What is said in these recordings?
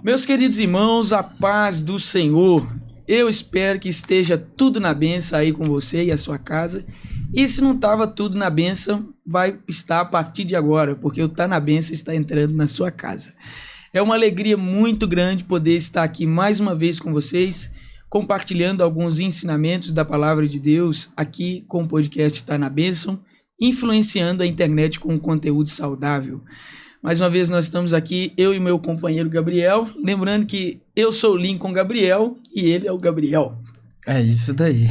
Meus queridos irmãos, a paz do Senhor. Eu espero que esteja tudo na bênção aí com você e a sua casa. E se não estava tudo na bênção, vai estar a partir de agora, porque o Tá na Bênção está entrando na sua casa. É uma alegria muito grande poder estar aqui mais uma vez com vocês, compartilhando alguns ensinamentos da Palavra de Deus aqui com o podcast Tá na Bênção, influenciando a internet com um conteúdo saudável. Mais uma vez nós estamos aqui, eu e meu companheiro Gabriel, lembrando que eu sou o Lincoln Gabriel e ele é o Gabriel. É isso daí.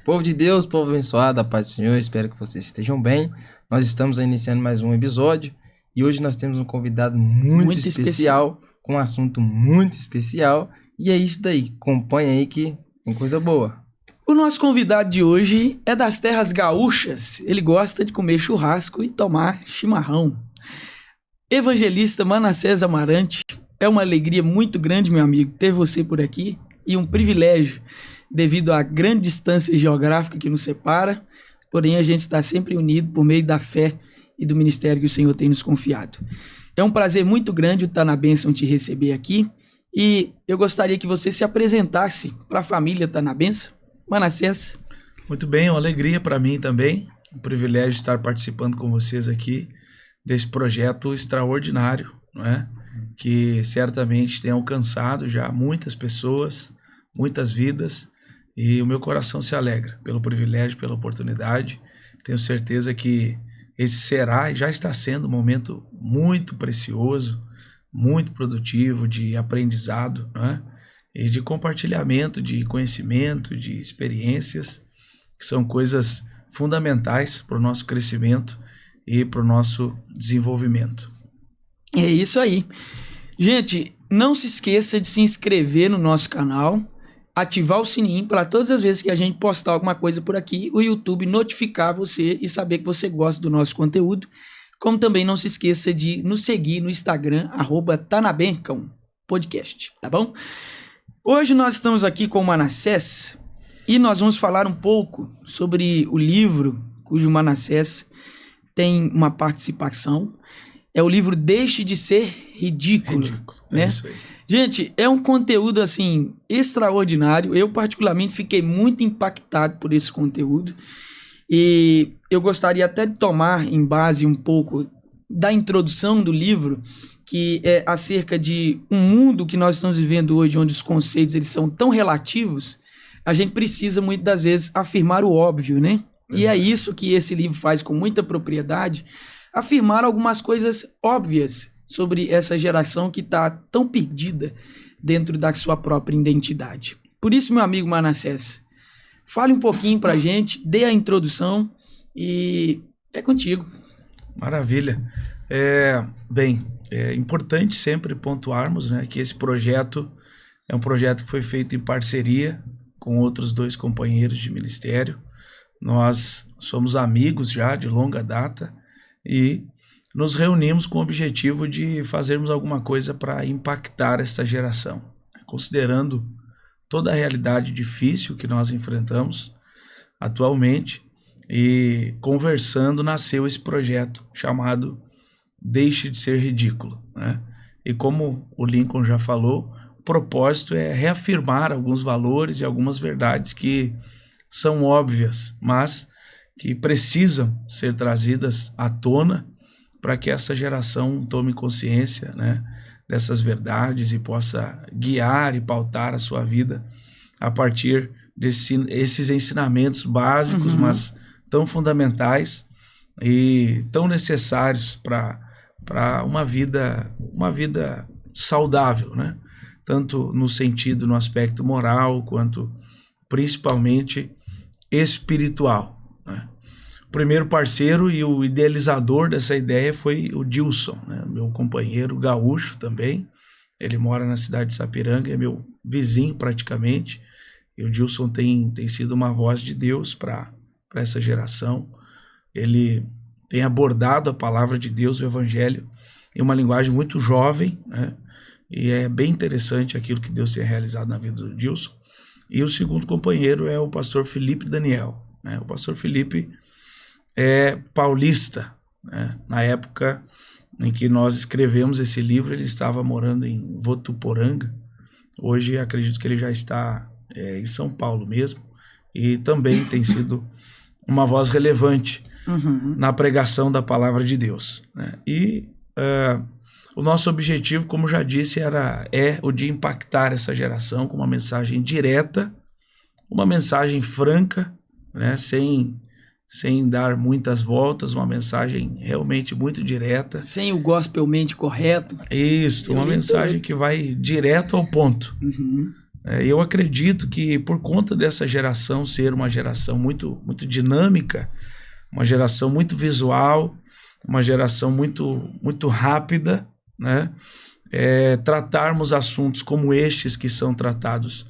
Povo de Deus, povo abençoado, a paz do Senhor, espero que vocês estejam bem. Nós estamos iniciando mais um episódio e hoje nós temos um convidado muito especial, com um assunto muito especial. E é isso daí, acompanha aí que tem coisa boa. O nosso convidado de hoje é das terras gaúchas, ele gosta de comer churrasco e tomar chimarrão. Evangelista Manassés Amarante, é uma alegria muito grande, meu amigo, ter você por aqui e um privilégio devido à grande distância geográfica que nos separa, porém a gente está sempre unido por meio da fé e do ministério que o Senhor tem nos confiado. É um prazer muito grande o Tá na Bênção te receber aqui e eu gostaria que você se apresentasse para a família Tá na Bênção. Manassés. Muito bem, é uma alegria para mim também, um privilégio estar participando com vocês aqui desse projeto extraordinário, não é? Que certamente tem alcançado já muitas pessoas, muitas vidas, e o meu coração se alegra pelo privilégio, pela oportunidade. Tenho certeza que esse será e já está sendo um momento muito precioso, muito produtivo de aprendizado, não é? E de compartilhamento de conhecimento, de experiências, que são coisas fundamentais para o nosso crescimento e para o nosso desenvolvimento. É isso aí. Gente, não se esqueça de se inscrever no nosso canal, ativar o sininho para todas as vezes que a gente postar alguma coisa por aqui, o YouTube notificar você e saber que você gosta do nosso conteúdo. Como também não se esqueça de nos seguir no Instagram, @tanabencão podcast, tá bom? Hoje nós estamos aqui com o Manassés e nós vamos falar um pouco sobre o livro cujo Manassés tem uma participação. É o livro Deixe de Ser Ridículo. Né? É isso aí. Gente, é um conteúdo assim extraordinário. Eu particularmente fiquei muito impactado por esse conteúdo. E eu gostaria até de tomar em base um pouco da introdução do livro, que é acerca de um mundo que nós estamos vivendo hoje, onde os conceitos eles são tão relativos, a gente precisa muitas das vezes afirmar o óbvio, né? E é isso que esse livro faz com muita propriedade, afirmar algumas coisas óbvias sobre essa geração que está tão perdida dentro da sua própria identidade. Por isso, meu amigo Manassés, fale um pouquinho pra gente, dê a introdução e é contigo. Maravilha. É importante sempre pontuarmos, né, que esse projeto é um projeto que foi feito em parceria com outros 2 companheiros de ministério. Nós somos amigos já de longa data e nos reunimos com o objetivo de fazermos alguma coisa para impactar esta geração, considerando toda a realidade difícil que nós enfrentamos atualmente, e conversando nasceu esse projeto chamado Deixe de Ser Ridículo, né? E como o Lincoln já falou, o propósito é reafirmar alguns valores e algumas verdades que são óbvias, mas que precisam ser trazidas à tona para que essa geração tome consciência, né, dessas verdades e possa guiar e pautar a sua vida a partir desses ensinamentos básicos, mas tão fundamentais e tão necessários para uma vida saudável, né? Tanto no sentido, no aspecto moral, quanto principalmente espiritual, né? O primeiro parceiro e o idealizador dessa ideia foi o Dilson, né? Meu companheiro gaúcho também. Ele mora na cidade de Sapiranga, é meu vizinho praticamente. E o Dilson tem sido uma voz de Deus para essa geração. Ele tem abordado a palavra de Deus, o Evangelho, em uma linguagem muito jovem, né? E é bem interessante aquilo que Deus tem realizado na vida do Dilson. E o segundo companheiro é o pastor Felipe Daniel, né? O pastor Felipe é paulista, né? Na época em que nós escrevemos esse livro, ele estava morando em Votuporanga. Hoje acredito que ele já está em São Paulo mesmo, e também tem sido uma voz relevante na pregação da palavra de Deus, né? E o nosso objetivo, como já disse, é o de impactar essa geração com uma mensagem direta, uma mensagem franca, né? Sem dar muitas voltas, uma mensagem realmente muito direta. Sem o gospelmente correto. Isso, uma mensagem que vai direto ao ponto. Eu acredito que por conta dessa geração ser uma geração muito, muito dinâmica, uma geração muito visual, uma geração muito, muito rápida, né? Tratarmos assuntos como estes que são tratados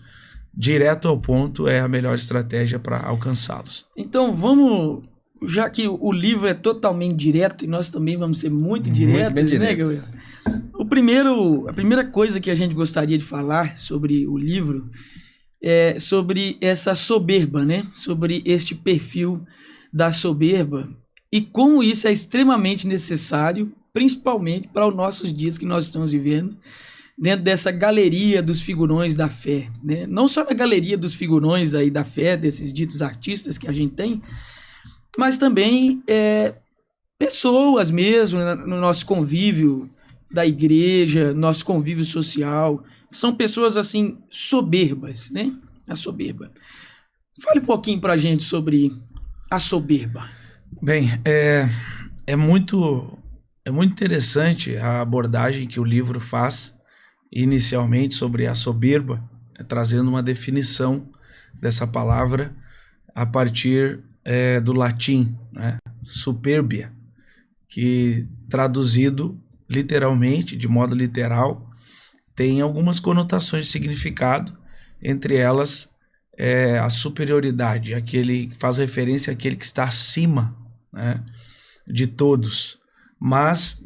direto ao ponto é a melhor estratégia para alcançá-los. Então vamos, já que o livro é totalmente direto e nós também vamos ser muito diretos, né, Gabriel? A primeira coisa que a gente gostaria de falar sobre o livro é sobre essa soberba, né? Sobre este perfil da soberba e como isso é extremamente necessário, principalmente para os nossos dias que nós estamos vivendo, dentro dessa galeria dos figurões da fé, né? Não só na galeria dos figurões aí da fé, desses ditos artistas que a gente tem, mas também pessoas mesmo, no nosso convívio da igreja, nosso convívio social, são pessoas assim soberbas, né? A soberba. Fale um pouquinho pra gente sobre a soberba. Bem, é muito interessante a abordagem que o livro faz inicialmente sobre a soberba, trazendo uma definição dessa palavra a partir do latim, né? Superbia, que traduzido literalmente, de modo literal, tem algumas conotações de significado, entre elas a superioridade, aquele que faz referência àquele que está acima, né, de todos, mas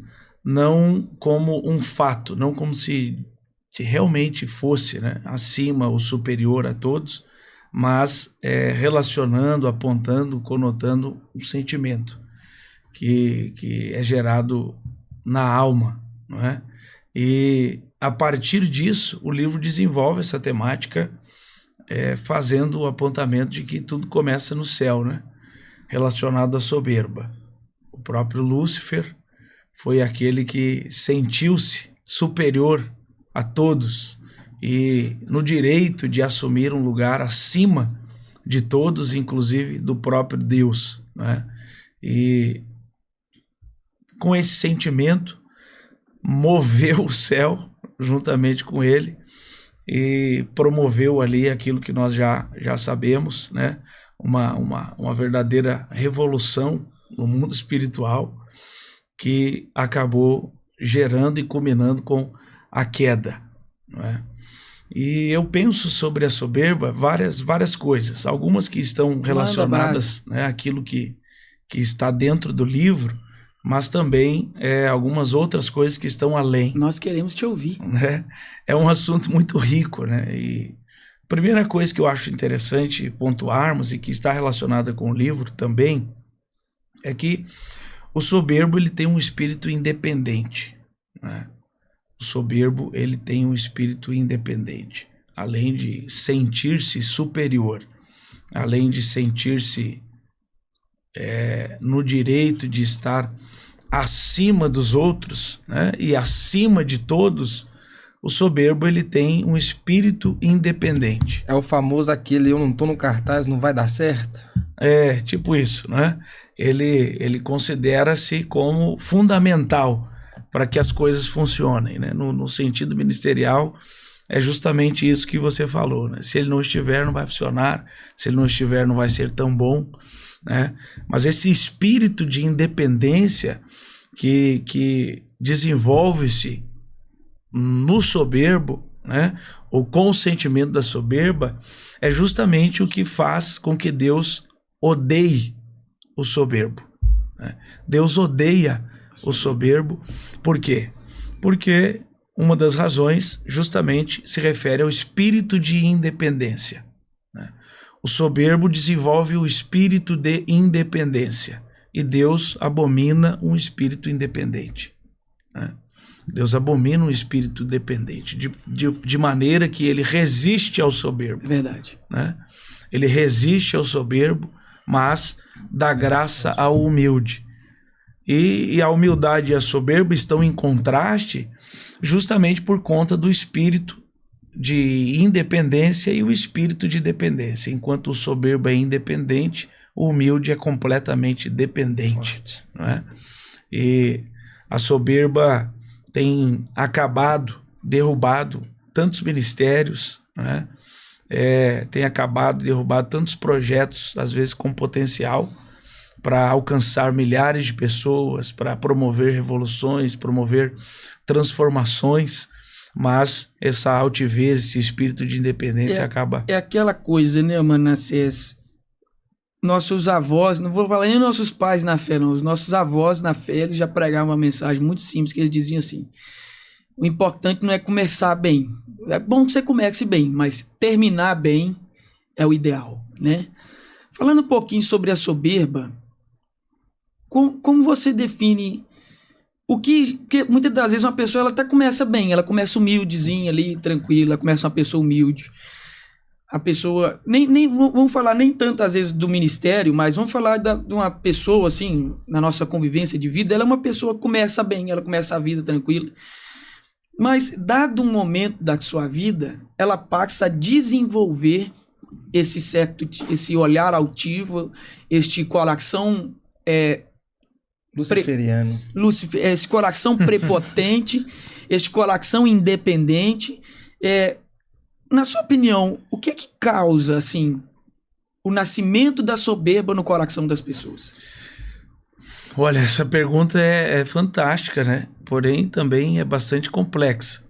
não como um fato, não como se realmente fosse, né, acima ou superior a todos, mas relacionando, apontando, conotando um sentimento que é gerado na alma, não é? E a partir disso o livro desenvolve essa temática fazendo o apontamento de que tudo começa no céu, né? Relacionado à soberba. O próprio Lúcifer foi aquele que sentiu-se superior a todos e no direito de assumir um lugar acima de todos, inclusive do próprio Deus, né? E com esse sentimento moveu o céu juntamente com ele e promoveu ali aquilo que nós já sabemos, né? Uma verdadeira revolução no mundo espiritual que acabou gerando e culminando com a queda, não é? E eu penso sobre a soberba várias coisas, algumas que estão relacionadas, né, àquilo que está dentro do livro, mas também algumas outras coisas que estão além. Nós queremos te ouvir. Né? É um assunto muito rico, né? E a primeira coisa que eu acho interessante pontuarmos e que está relacionada com o livro também é que o soberbo ele tem um espírito independente, né? O soberbo ele tem um espírito independente, além de sentir-se superior, além de sentir-se no direito de estar acima dos outros, né? E acima de todos, o soberbo ele tem um espírito independente. É o famoso aquele eu não tô no cartaz, não vai dar certo? Tipo isso, né? Ele considera-se como fundamental para que as coisas funcionem, né? No sentido ministerial, é justamente isso que você falou, né? Se ele não estiver, não vai funcionar. Se ele não estiver, não vai ser tão bom, né? Mas esse espírito de independência que desenvolve-se no soberbo, né? Ou com o sentimento da soberba, é justamente o que faz com que Deus odeie o soberbo, né? Deus odeia o soberbo. Por quê? Porque uma das razões justamente se refere ao espírito de independência, né? O soberbo desenvolve o espírito de independência e Deus abomina um espírito independente, né? Deus abomina um espírito dependente, de maneira que ele resiste ao soberbo. É verdade. Né? Ele resiste ao soberbo, mas dá graça ao humilde. E a humildade e a soberba estão em contraste justamente por conta do espírito de independência e o espírito de dependência. Enquanto o soberbo é independente, o humilde é completamente dependente. Não é? E a soberba tem derrubado tantos ministérios, né? Tem derrubado tantos projetos, às vezes com potencial, para alcançar milhares de pessoas, para promover revoluções, promover transformações, mas essa altivez, esse espírito de independência acaba... É aquela coisa, né, Manassés? Nossos avós, não vou falar nem nossos pais na fé, não. Os nossos avós na fé, eles já pregavam uma mensagem muito simples, que eles diziam assim: o importante não é começar bem. É bom que você comece bem, mas terminar bem é o ideal, né? Falando um pouquinho sobre a soberba, como você define o que muitas das vezes uma pessoa ela até começa bem, ela começa humildezinha ali, tranquila, começa uma pessoa humilde. A pessoa, vamos falar nem tanto às vezes do ministério, mas vamos falar de uma pessoa assim, na nossa convivência de vida, ela é uma pessoa que começa bem, ela começa a vida tranquila, mas dado um momento da sua vida, ela passa a desenvolver esse olhar altivo, este coração luciferiano, esse coração prepotente, este coração independente. Na sua opinião, o que é que causa, assim, o nascimento da soberba no coração das pessoas? Olha, essa pergunta é fantástica, né? Porém, também é bastante complexa.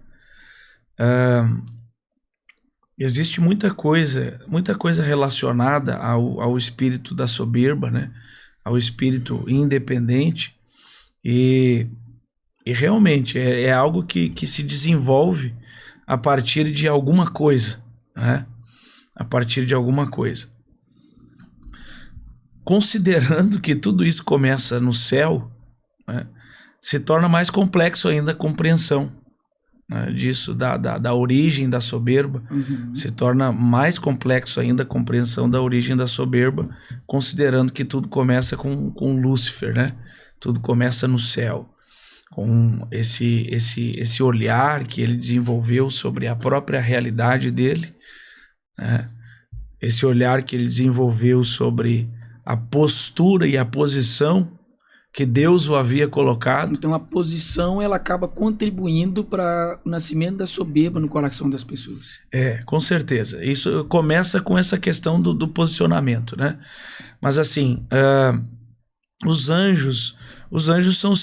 Existe muita coisa relacionada ao espírito da soberba, né? Ao espírito independente. E realmente é algo que se desenvolve a partir de alguma coisa, né? A partir de alguma coisa. Considerando que tudo isso começa no céu, né, se torna mais complexo ainda a compreensão, né, disso, da origem da soberba. Uhum. Se torna mais complexo ainda a compreensão da origem da soberba, considerando que tudo começa com Lúcifer, né? Tudo começa no céu, com esse olhar que ele desenvolveu sobre a própria realidade dele, né? Esse olhar que ele desenvolveu sobre a postura e a posição que Deus o havia colocado. Então a posição ela acaba contribuindo para o nascimento da soberba no coração das pessoas. Com certeza. Isso começa com essa questão do posicionamento, né? Mas assim, os anjos são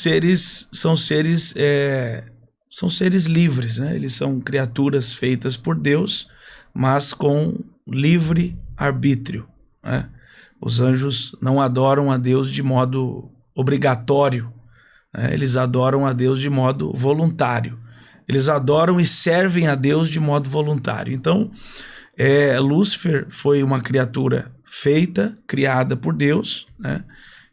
seres livres, né? Eles são criaturas feitas por Deus, mas com livre arbítrio, né? Os anjos não adoram a Deus de modo obrigatório, né? Eles adoram a Deus de modo voluntário. Eles adoram e servem a Deus de modo voluntário. Então, Lúcifer foi uma criatura criada por Deus, né?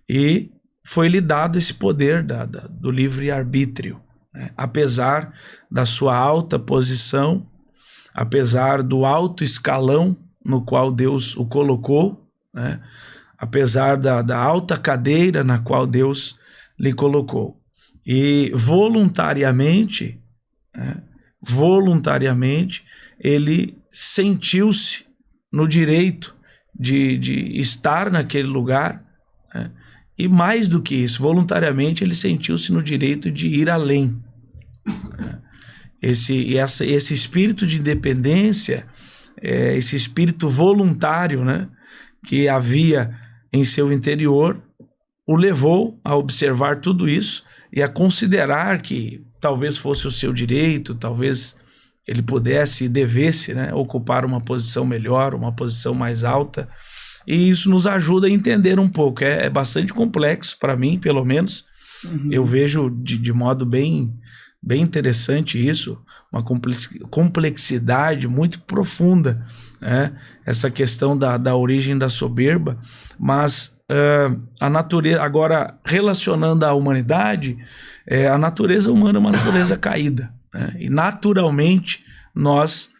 E foi-lhe dado esse poder do livre-arbítrio, né? Apesar da sua alta posição, apesar do alto escalão no qual Deus o colocou, né? Apesar da alta cadeira na qual Deus lhe colocou. E voluntariamente, né? Ele sentiu-se no direito de estar naquele lugar, né? E mais do que isso, voluntariamente ele sentiu-se no direito de ir além. Esse espírito de independência, esse espírito voluntário, né, que havia em seu interior, o levou a observar tudo isso e a considerar que talvez fosse o seu direito, talvez ele pudesse e devesse, né, ocupar uma posição melhor, uma posição mais alta. E isso nos ajuda a entender um pouco. É bastante complexo para mim, pelo menos. Uhum. Eu vejo de modo bem bem interessante isso, uma complexidade muito profunda, né? Essa questão da origem da soberba, mas a natureza, agora relacionando à humanidade, a natureza humana é uma natureza caída, né? E naturalmente nós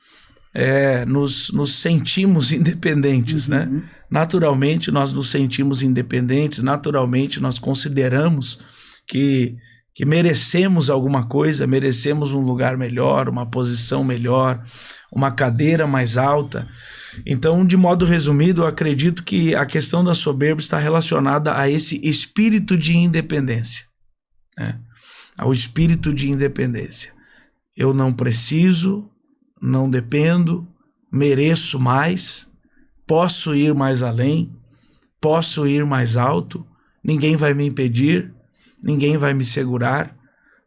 nos sentimos independentes, né? Naturalmente nós nos sentimos independentes, naturalmente nós consideramos que merecemos alguma coisa, merecemos um lugar melhor, uma posição melhor, uma cadeira mais alta. Então, de modo resumido, eu acredito que a questão da soberba está relacionada a esse espírito de independência, né? Ao espírito de independência. Eu não preciso, não dependo, mereço mais, posso ir mais além, posso ir mais alto, ninguém vai me impedir, ninguém vai me segurar,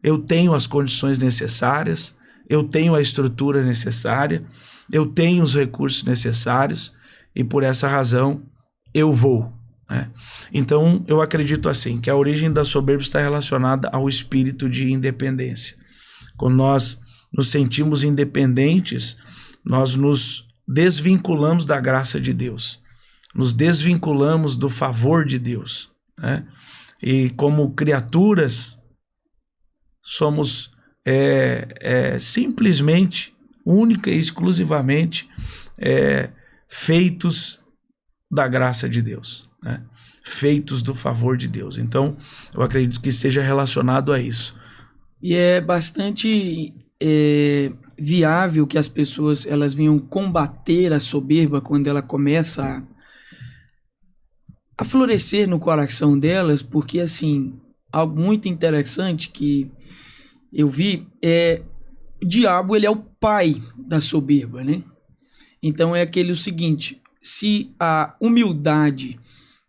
eu tenho as condições necessárias, eu tenho a estrutura necessária, eu tenho os recursos necessários e por essa razão eu vou, né? Então eu acredito assim, que a origem da soberba está relacionada ao espírito de independência. Quando nós nos sentimos independentes, nós nos desvinculamos da graça de Deus, nos desvinculamos do favor de Deus, né? E como criaturas, somos simplesmente, única e exclusivamente feitos da graça de Deus, né? Feitos do favor de Deus. Então, eu acredito que esteja relacionado a isso. E é bastante viável que as pessoas elas venham combater a soberba quando ela começa a florescer no coração delas, porque assim, algo muito interessante que eu vi o diabo, ele é o pai da soberba, né? Então é o seguinte, se a humildade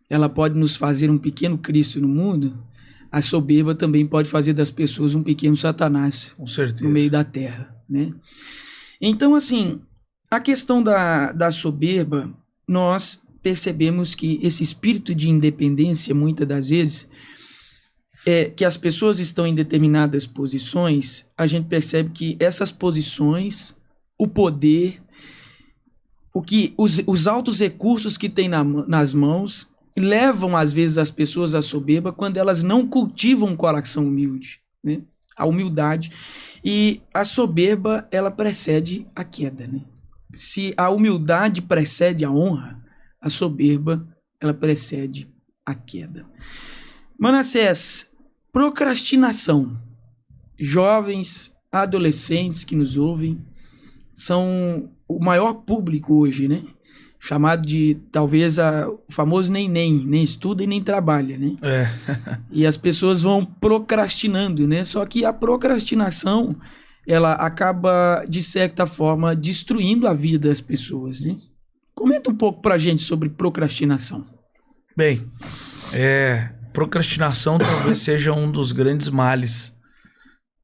ela pode nos fazer um pequeno Cristo no mundo, a soberba também pode fazer das pessoas um pequeno Satanás. Com certeza. No meio da terra, né? Então assim, a questão da soberba, nós percebemos que esse espírito de independência, muitas das vezes, que as pessoas estão em determinadas posições, a gente percebe que essas posições, o poder, os altos recursos que tem nas mãos, levam às vezes as pessoas à soberba quando elas não cultivam um coração humilde, né? A humildade. E a soberba, ela precede a queda, né? Se a humildade precede a honra, a soberba, ela precede a queda. Manassés, procrastinação. Jovens, adolescentes que nos ouvem, são o maior público hoje, né? Chamado de, talvez, o famoso nem estuda e nem trabalha, né? E as pessoas vão procrastinando, né? Só que a procrastinação, ela acaba, de certa forma, destruindo a vida das pessoas, né? Comenta um pouco pra gente sobre procrastinação. Bem, procrastinação talvez seja um dos grandes males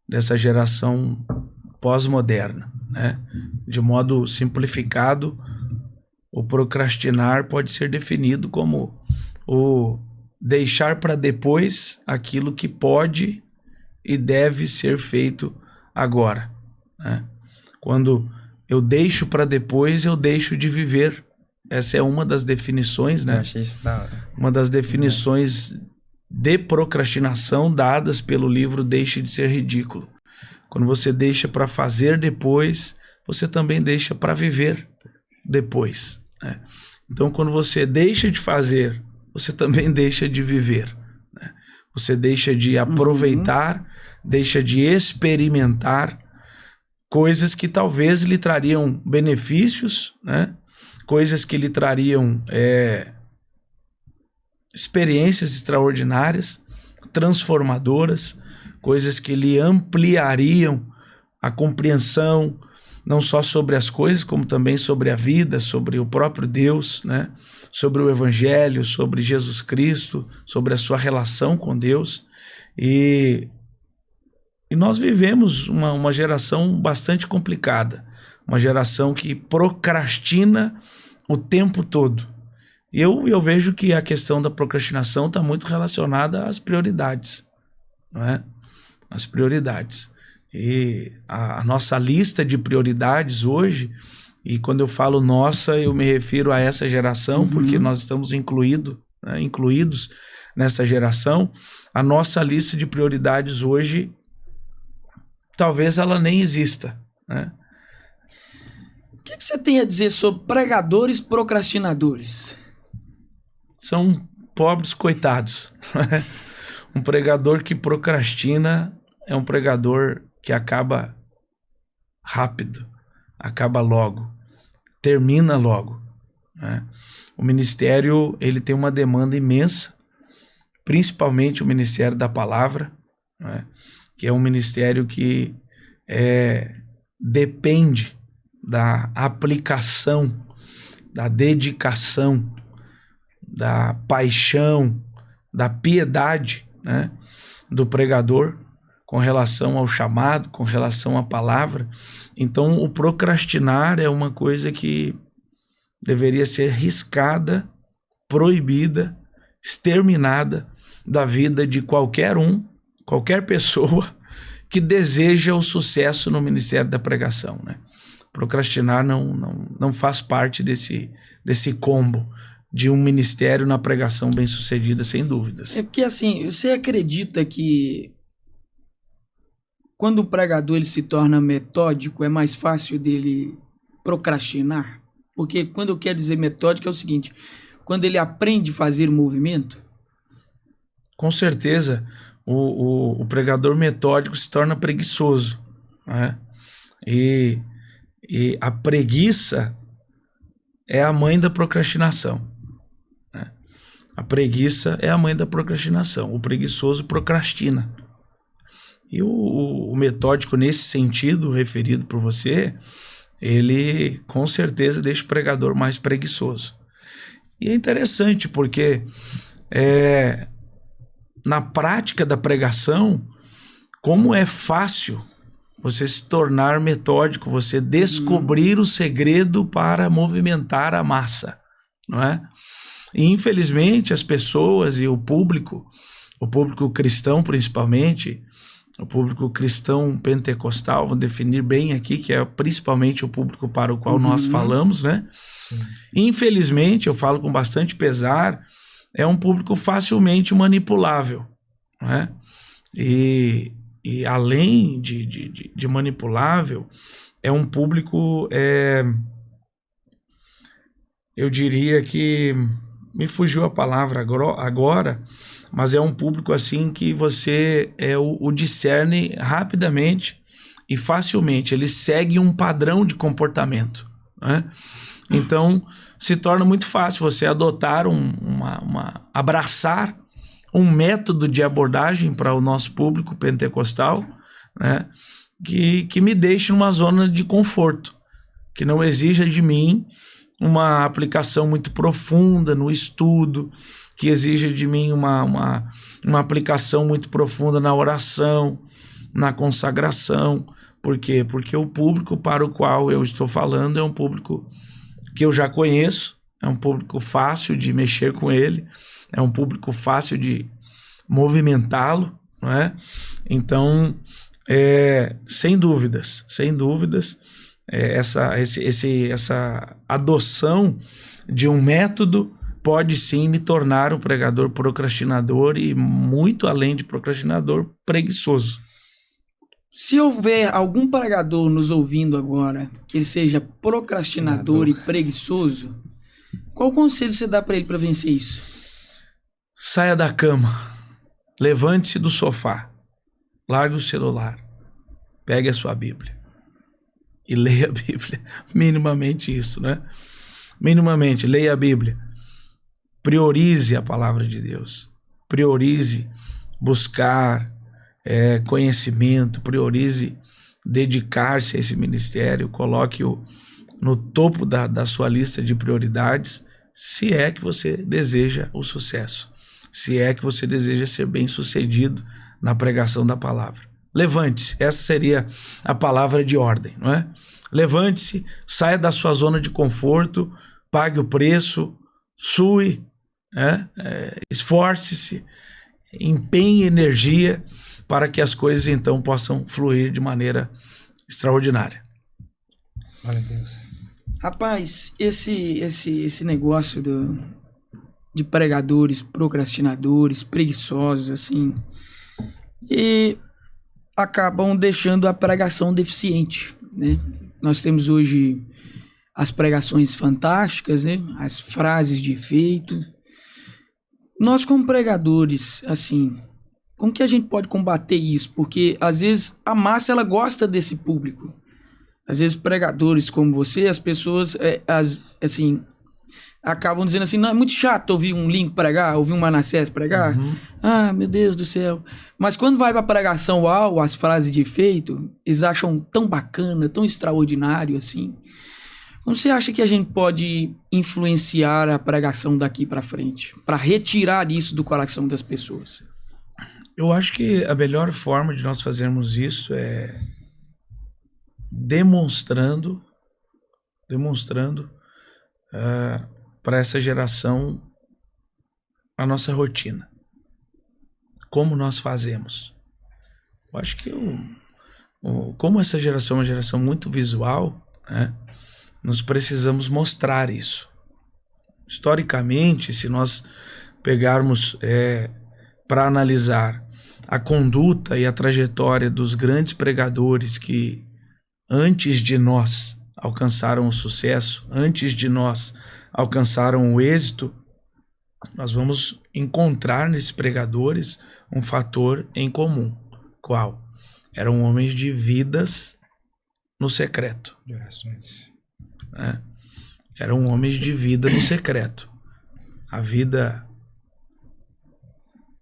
dessa geração pós-moderna, né? De modo simplificado, o procrastinar pode ser definido como o deixar para depois aquilo que pode e deve ser feito agora, né? Quando eu deixo para depois, eu deixo de viver. Essa é uma das definições, né? Eu achei isso da hora. Uma das definições de procrastinação dadas pelo livro Deixe de Ser Ridículo. Quando você deixa para fazer depois, você também deixa para viver depois, né? Então, quando você deixa de fazer, você também deixa de viver, né? Você deixa de aproveitar, deixa de experimentar coisas que talvez lhe trariam benefícios, né? Coisas que lhe trariam experiências extraordinárias, transformadoras, coisas que lhe ampliariam a compreensão, não só sobre as coisas, como também sobre a vida, sobre o próprio Deus, né? Sobre o Evangelho, sobre Jesus Cristo, sobre a sua relação com Deus. E nós vivemos uma geração bastante complicada, uma geração que procrastina o tempo todo. Eu vejo que a questão da procrastinação está muito relacionada às prioridades, não é? Às prioridades. E a nossa lista de prioridades hoje, e quando eu falo nossa, eu me refiro a essa geração, porque nós estamos incluídos nessa geração. A nossa lista de prioridades hoje, talvez ela nem exista, né? O que você tem a dizer sobre pregadores procrastinadores? São pobres coitados. Um pregador que procrastina é um pregador que acaba rápido, acaba logo, termina logo, né? O ministério, ele tem uma demanda imensa, principalmente o ministério da palavra, né? Que é um ministério que depende da aplicação, da dedicação, da paixão, da piedade, né, do pregador com relação ao chamado, com relação à palavra. Então, o procrastinar é uma coisa que deveria ser riscada, proibida, exterminada da vida de qualquer pessoa que deseja o sucesso no ministério da pregação, né? Procrastinar não faz parte desse combo de um ministério na pregação bem-sucedida, sem dúvidas. É porque, assim, você acredita que quando o pregador ele se torna metódico, é mais fácil dele procrastinar? Porque quando eu quero dizer metódico é o seguinte, quando ele aprende a fazer o movimento... Com certeza, o pregador metódico se torna preguiçoso, né? E a preguiça é a mãe da procrastinação. A preguiça é a mãe da procrastinação. O preguiçoso procrastina. E o metódico, nesse sentido referido por você, ele com certeza deixa o pregador mais preguiçoso. E é interessante porque na prática da pregação, como é fácil você se tornar metódico, você descobrir o segredo para movimentar a massa, não é? E infelizmente as pessoas e o público cristão principalmente, o público cristão pentecostal, vou definir bem aqui, que é principalmente o público para o qual nós falamos, né? Sim. Infelizmente, eu falo com bastante pesar, é um público facilmente manipulável, né? E além de manipulável, é um público, eu diria que, me fugiu a palavra agora, mas é um público assim que você o discerne rapidamente e facilmente, ele segue um padrão de comportamento, né? Então, se torna muito fácil você adotar abraçar um método de abordagem para o nosso público pentecostal, né, que me deixe numa zona de conforto, que não exija de mim uma aplicação muito profunda no estudo, que exija de mim uma aplicação muito profunda na oração, na consagração. Por quê? Porque o público para o qual eu estou falando é um público que eu já conheço, é um público fácil de mexer com ele, é um público fácil de movimentá-lo, não é? Então, sem dúvidas, essa adoção de um método pode sim me tornar um pregador procrastinador e, muito além de procrastinador, preguiçoso. Se houver algum pregador nos ouvindo agora que ele seja procrastinador e preguiçoso, qual conselho você dá para ele para vencer isso? Saia da cama, levante-se do sofá, largue o celular, pegue a sua Bíblia e leia a Bíblia. Minimamente isso, né? Minimamente, leia a Bíblia. Priorize a palavra de Deus. Priorize buscar conhecimento, priorize dedicar-se a esse ministério, coloque-o no topo da sua lista de prioridades, se é que você deseja o sucesso, se é que você deseja ser bem-sucedido na pregação da palavra. Levante-se, essa seria a palavra de ordem, não é? Levante-se, saia da sua zona de conforto, pague o preço, sue, esforce-se, empenhe energia para que as coisas então possam fluir de maneira extraordinária. Glória a Deus. Rapaz, esse negócio de pregadores, procrastinadores, preguiçosos, assim, e acabam deixando a pregação deficiente, né? Nós temos hoje as pregações fantásticas, né? As frases de efeito. Nós, como pregadores, assim, como que a gente pode combater isso? Porque, às vezes, a massa, ela gosta desse público. Às vezes, pregadores como você, as pessoas, assim, acabam dizendo assim, não, é muito chato ouvir um Link pregar, ouvir um Manassés pregar. Uhum. Ah, meu Deus do céu. Mas quando vai pra pregação, uau, as frases de efeito, eles acham tão bacana, tão extraordinário, assim. Como você acha que a gente pode influenciar a pregação daqui pra frente? Pra retirar isso do coração das pessoas? Eu acho que a melhor forma de nós fazermos isso é demonstrando para essa geração a nossa rotina. Como nós fazemos. Eu acho que como essa geração é uma geração muito visual, né, nós precisamos mostrar isso. Historicamente, se nós pegarmos para analisar a conduta e a trajetória dos grandes pregadores que antes de nós alcançaram o sucesso, antes de nós alcançaram o êxito, nós vamos encontrar nesses pregadores um fator em comum. Qual? Eram homens de vidas no secreto. De orações. Eram homens de vida no secreto. A vida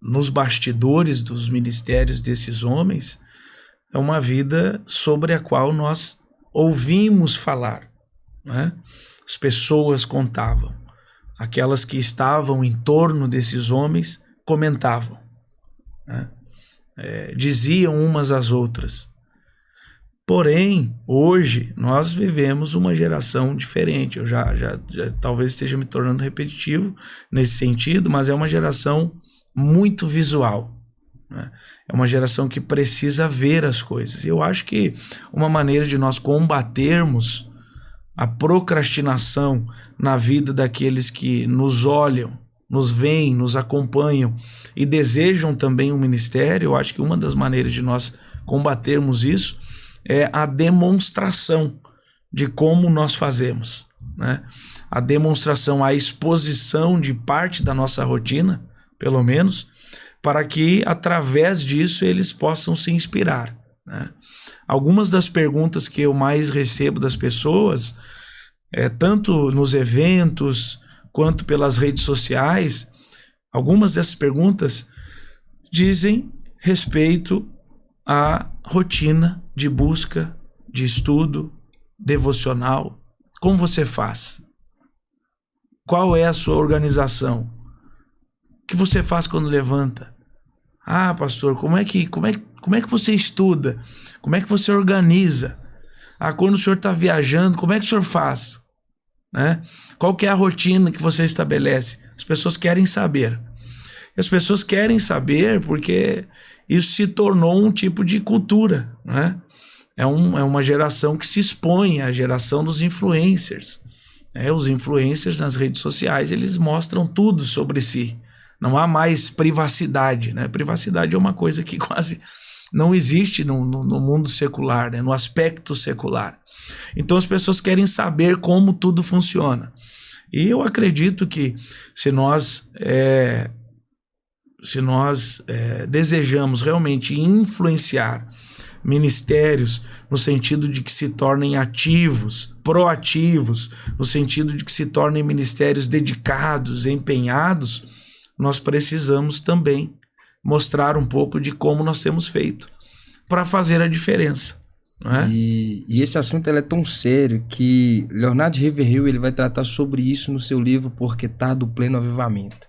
nos bastidores dos ministérios desses homens é uma vida sobre a qual nós ouvimos falar, né? As pessoas contavam. Aquelas que estavam em torno desses homens comentavam, né? Diziam umas às outras. Porém, hoje, nós vivemos uma geração diferente. Eu já talvez esteja me tornando repetitivo nesse sentido, mas é uma geração muito visual, né? É uma geração que precisa ver as coisas. Eu acho que uma maneira de nós combatermos a procrastinação na vida daqueles que nos olham, nos veem, nos acompanham e desejam também um ministério, eu acho que uma das maneiras de nós combatermos isso é a demonstração de como nós fazemos, né? A demonstração, a exposição de parte da nossa rotina, pelo menos, para que através disso eles possam se inspirar, né? Algumas das perguntas que eu mais recebo das pessoas, tanto nos eventos quanto pelas redes sociais, algumas dessas perguntas dizem respeito à rotina de busca, de estudo, devocional. Como você faz? Qual é a sua organização? O que você faz quando levanta? Ah, pastor, como é que você estuda? Como é que você organiza? Ah, quando o senhor está viajando, como é que o senhor faz? Né? Qual que é a rotina que você estabelece? As pessoas querem saber. E as pessoas querem saber porque isso se tornou um tipo de cultura, né? É uma geração que se expõe, a geração dos influencers. Os influencers nas redes sociais, eles mostram tudo sobre si. Não há mais privacidade, né? Privacidade é uma coisa que quase não existe no mundo secular, né? No aspecto secular. Então as pessoas querem saber como tudo funciona. E eu acredito que se nós desejamos realmente influenciar ministérios no sentido de que se tornem ativos, proativos, no sentido de que se tornem ministérios dedicados, empenhados, nós precisamos também mostrar um pouco de como nós temos feito para fazer a diferença, não é? E esse assunto é tão sério que Leonardo Ravenhill ele vai tratar sobre isso no seu livro Porque Tarda o Pleno Avivamento.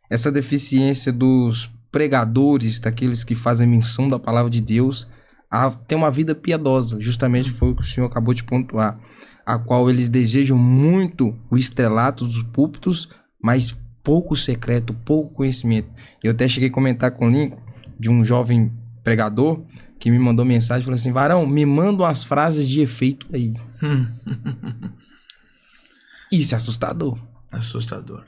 Essa deficiência dos pregadores, daqueles que fazem menção da palavra de Deus, a ter uma vida piedosa, justamente foi o que o senhor acabou de pontuar, a qual eles desejam muito o estrelato dos púlpitos, mas pouco secreto, pouco conhecimento. Eu até cheguei a comentar com o Lincoln de um jovem pregador que me mandou mensagem, falou assim, Varão, me manda umas frases de efeito aí. Isso é assustador. Assustador.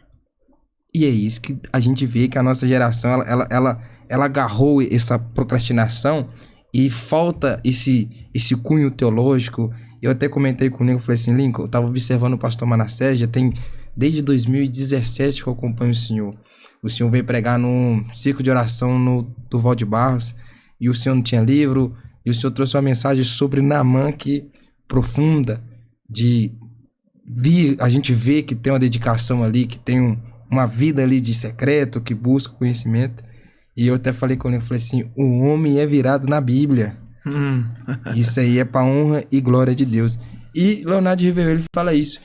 E é isso que a gente vê que a nossa geração, ela agarrou essa procrastinação e falta esse cunho teológico. Eu até comentei com o Nico, falei assim, Lincoln, eu tava observando o pastor Manassés, já tem desde 2017 que eu acompanho o senhor. O senhor veio pregar num círculo de oração no Durval de Barros, e o senhor não tinha livro, e o senhor trouxe uma mensagem sobre Naamã que profunda, a gente vê que tem uma dedicação ali, que tem uma vida ali de secreto, que busca conhecimento. E eu até falei com ele, falei assim, o homem é virado na Bíblia. Isso aí é para honra e glória de Deus. E Leonardo Ribeiro, ele fala isso,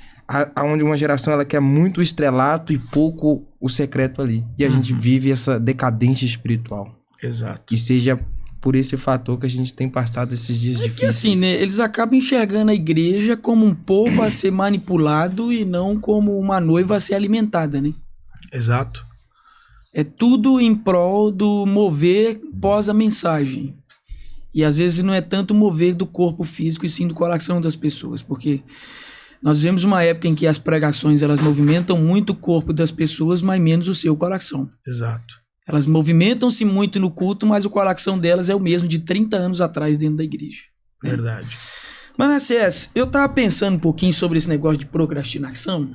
onde uma geração ela quer muito o estrelato e pouco o secreto ali. E a gente vive essa decadência espiritual. Exato. E seja por esse fator que a gente tem passado esses dias difíceis. Que assim, né? Eles acabam enxergando a igreja como um povo a ser manipulado e não como uma noiva a ser alimentada, né? Exato. É tudo em prol do mover pós a mensagem. E às vezes não é tanto mover do corpo físico e sim do coração das pessoas, porque nós vivemos uma época em que as pregações elas movimentam muito o corpo das pessoas, mas menos o seu coração. Exato. Elas movimentam-se muito no culto, mas o coração delas é o mesmo de 30 anos atrás dentro da igreja. Verdade. Manassés, eu tava pensando um pouquinho sobre esse negócio de procrastinação.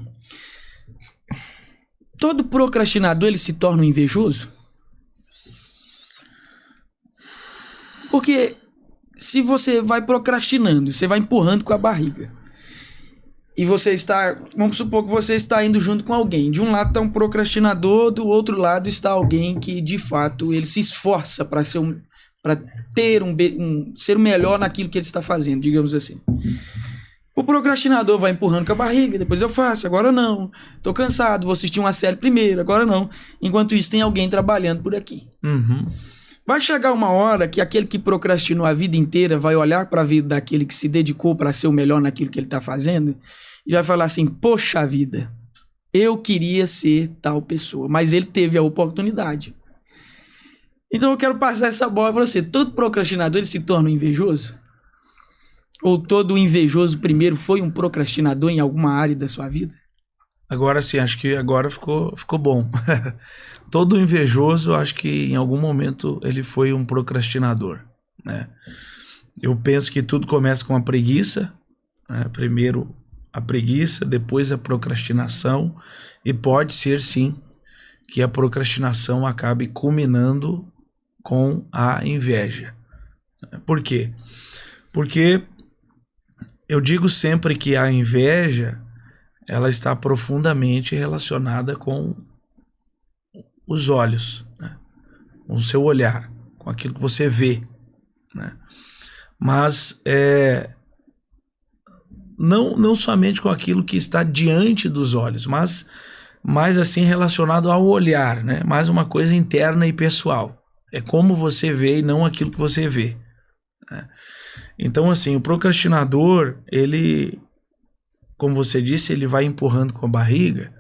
Todo procrastinador, ele se torna um invejoso? Porque se você vai procrastinando, você vai empurrando com a barriga. E você está, vamos supor que você está indo junto com alguém. De um lado está um procrastinador, do outro lado está alguém que, de fato, ele se esforça para ser ser o melhor naquilo que ele está fazendo, digamos assim. O procrastinador vai empurrando com a barriga, depois eu faço, agora não. Tô cansado, vou assistir uma série primeiro, agora não. Enquanto isso, tem alguém trabalhando por aqui. Vai chegar uma hora que aquele que procrastinou a vida inteira vai olhar para a vida daquele que se dedicou para ser o melhor naquilo que ele está fazendo e vai falar assim, poxa vida, eu queria ser tal pessoa, mas ele teve a oportunidade. Então eu quero passar essa bola para você. Todo procrastinador ele se torna um invejoso? Ou todo invejoso primeiro foi um procrastinador em alguma área da sua vida? Agora sim, acho que agora ficou bom. Todo invejoso, acho que em algum momento ele foi um procrastinador, né? Eu penso que tudo começa com a preguiça, né? Primeiro a preguiça, depois a procrastinação, e pode ser sim que a procrastinação acabe culminando com a inveja. Por quê? Porque eu digo sempre que a inveja ela está profundamente relacionada com os olhos, né? Com o seu olhar, com aquilo que você vê, né? Mas não somente com aquilo que está diante dos olhos, mas mais assim relacionado ao olhar, né? Mais uma coisa interna e pessoal. É como você vê e não aquilo que você vê, né? Então assim, o procrastinador, ele, como você disse, ele vai empurrando com a barriga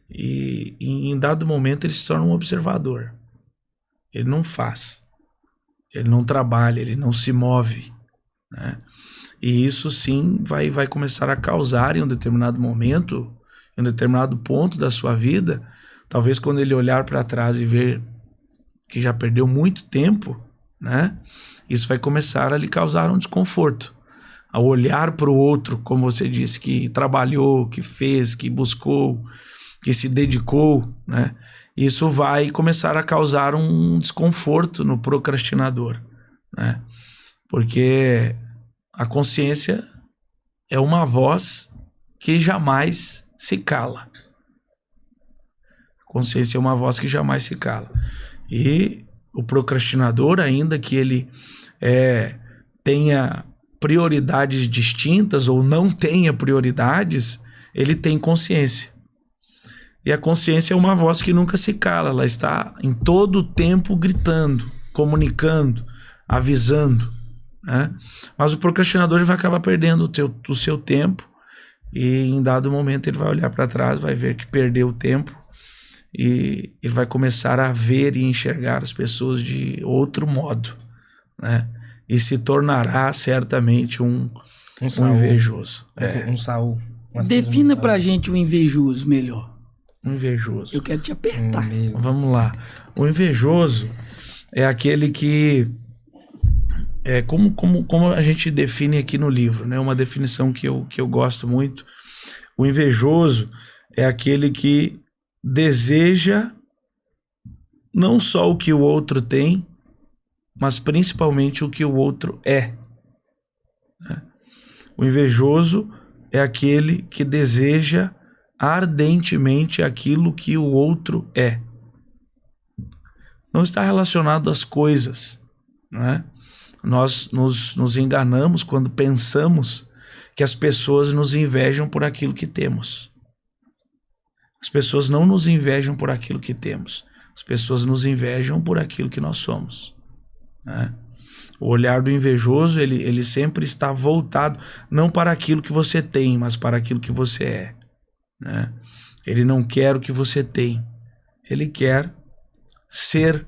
e em dado momento ele se torna um observador. Ele não faz, ele não trabalha, ele não se move, né? E isso sim vai começar a causar em um determinado momento, em um determinado ponto da sua vida, talvez quando ele olhar para trás e ver que já perdeu muito tempo, né? Isso vai começar a lhe causar um desconforto. Ao olhar para o outro, como você disse, que trabalhou, que fez, que buscou, que se dedicou, né? Isso vai começar a causar um desconforto no procrastinador, né? Porque a consciência é uma voz que jamais se cala. A consciência é uma voz que jamais se cala. E o procrastinador, ainda que ele tenha prioridades distintas ou não tenha prioridades, ele tem consciência. E a consciência é uma voz que nunca se cala, ela está em todo o tempo gritando, comunicando, avisando, né? Mas o procrastinador ele vai acabar perdendo o seu tempo e em dado momento ele vai olhar para trás, vai ver que perdeu o tempo e ele vai começar a ver e enxergar as pessoas de outro modo. né? E se tornará certamente um invejoso. Um Saul. Defina pra gente o invejoso melhor. Um invejoso. Eu quero te apertar. Vamos lá. O invejoso é aquele que... como a gente define aqui no livro, né? Uma definição que eu gosto muito. O invejoso é aquele que deseja não só o que o outro tem, mas principalmente o que o outro é. O invejoso é aquele que deseja ardentemente aquilo que o outro é. Não está relacionado às coisas, né? Nós nos enganamos quando pensamos que as pessoas nos invejam por aquilo que temos. As pessoas não nos invejam por aquilo que temos. As pessoas nos invejam por aquilo que nós somos, né? O olhar do invejoso, ele sempre está voltado não para aquilo que você tem, mas para aquilo que você é, né? Ele não quer o que você tem. Ele quer ser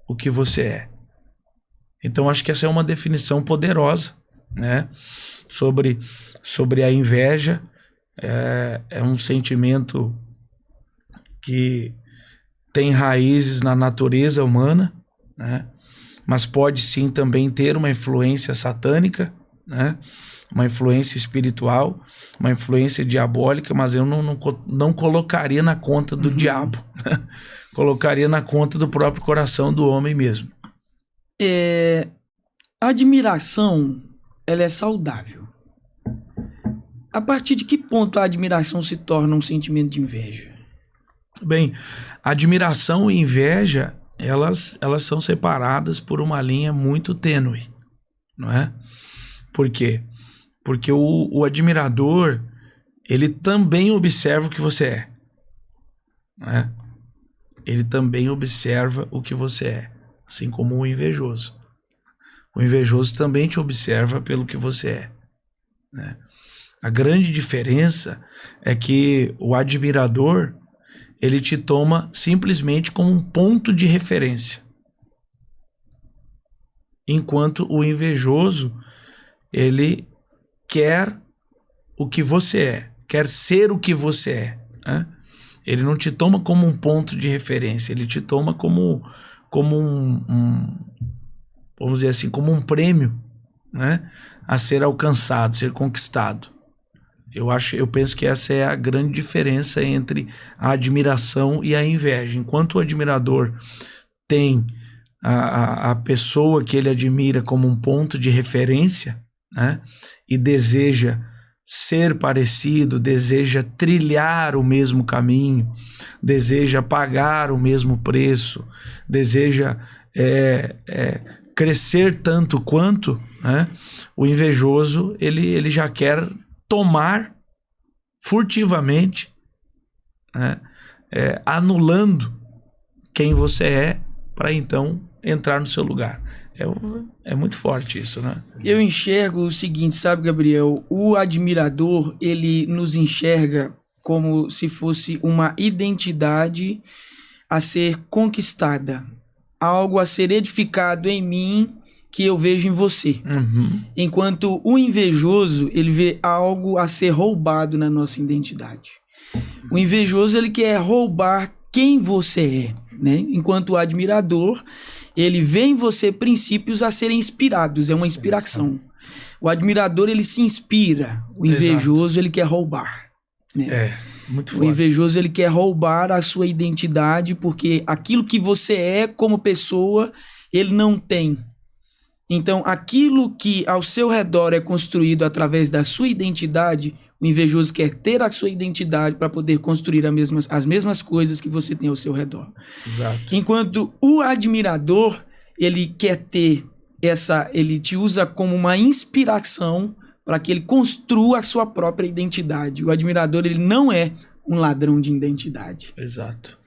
o que você é. Então, acho que essa é uma definição poderosa, né? Sobre a inveja. É um sentimento que tem raízes na natureza humana, né? Mas pode sim também ter uma influência satânica, né? Uma influência espiritual, uma influência diabólica, mas eu não colocaria na conta do diabo, né? Colocaria na conta do próprio coração do homem mesmo. A admiração, ela é saudável. A partir de que ponto a admiração se torna um sentimento de inveja? Bem, admiração e inveja, elas são separadas por uma linha muito tênue, não é? Por quê? Porque o admirador, ele também observa o que você é, não é? Ele também observa o que você é, assim como o invejoso. O invejoso também te observa pelo que você é, né? A grande diferença é que o admirador, ele te toma simplesmente como um ponto de referência. Enquanto o invejoso, ele quer o que você é, quer ser o que você é, né? Ele não te toma como um ponto de referência, ele te toma como vamos dizer assim, como um prêmio, né? A ser alcançado, ser conquistado. Eu penso que essa é a grande diferença entre a admiração e a inveja. Enquanto o admirador tem a pessoa que ele admira como um ponto de referência, né? E deseja ser parecido, deseja trilhar o mesmo caminho, deseja pagar o mesmo preço, deseja crescer tanto quanto, né? O invejoso, ele já quer tomar furtivamente, né? Anulando quem você é para então entrar no seu lugar. É muito forte isso, né? Eu enxergo o seguinte, sabe, Gabriel? O admirador, ele nos enxerga como se fosse uma identidade a ser conquistada, algo a ser edificado em mim que eu vejo em você. Uhum. Enquanto o invejoso, ele vê algo a ser roubado na nossa identidade. O invejoso, ele quer roubar quem você é, né? Enquanto o admirador, ele vê em você princípios a serem inspirados, é uma inspiração. O admirador, ele se inspira. O invejoso, ele quer roubar, né? Muito forte. O invejoso, ele quer roubar a sua identidade, porque aquilo que você é como pessoa, ele não tem. Então, aquilo que ao seu redor é construído através da sua identidade, o invejoso quer ter a sua identidade para poder construir as mesmas coisas que você tem ao seu redor. Exato. Enquanto o admirador, ele quer ter ele te usa como uma inspiração para que ele construa a sua própria identidade. O admirador, ele não é um ladrão de identidade. Exato.